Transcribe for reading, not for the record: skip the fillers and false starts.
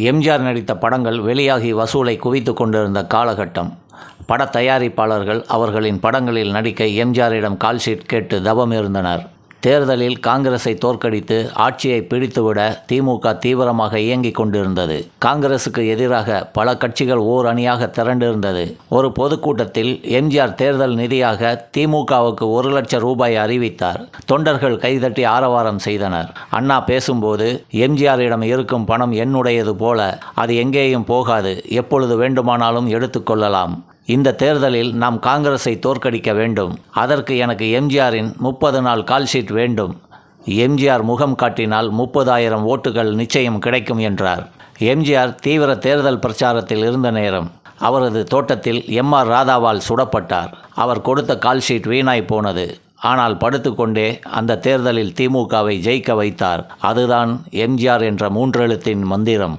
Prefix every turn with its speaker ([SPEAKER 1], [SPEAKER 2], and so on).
[SPEAKER 1] எம்ஜிஆர் நடித்த படங்கள் வெளியாகி வசூலை குவித்து கொண்டிருந்த காலகட்டம். பட தயாரிப்பாளர்கள் அவர்களின் படங்களில் நடிக்க எம்ஜிஆரிடம் கால்ஷீட் கேட்டு தவம் இருந்தனர். தேர்தலில் காங்கிரஸை தோற்கடித்து ஆட்சியை பிடித்துவிட திமுக தீவிரமாக இயங்கிக் கொண்டிருந்தது. காங்கிரசுக்கு எதிராக பல கட்சிகள் ஓர் அணியாக திரண்டிருந்தது. ஒரு பொதுக்கூட்டத்தில் எம்ஜிஆர் தேர்தல் நிதியாக திமுகவுக்கு 1 லட்சம் ரூபாய் அறிவித்தார். தொண்டர்கள் கைதட்டி ஆரவாரம் செய்தனர். அண்ணா பேசும்போது, எம்ஜிஆரிடம் இருக்கும் பணம் என்னுடையது போல, அது எங்கேயும் போகாது, எப்பொழுது வேண்டுமானாலும் எடுத்துக்கொள்ளலாம். இந்த தேர்தலில் நாம் காங்கிரஸை தோற்கடிக்க வேண்டும். அதற்கு எனக்கு எம்ஜிஆரின் 30 நாள் கால்ஷீட் வேண்டும். எம்ஜிஆர் முகம் காட்டினால் 30,000 ஓட்டுகள் நிச்சயம் கிடைக்கும் என்றார். எம்ஜிஆர் தீவிர தேர்தல் பிரச்சாரத்தில் இருந்த நேரம். அவரது தோட்டத்தில் எம்.ஆர். ராதாவால் சுடப்பட்டார். அவர் கொடுத்த கால்ஷீட் வீணாய் போனது. ஆனால் படுத்துக்கொண்டே அந்த தேர்தலில் திமுகவை ஜெயிக்க வைத்தார். அதுதான் எம்ஜிஆர் என்ற 3 எழுத்தின் மந்திரம்.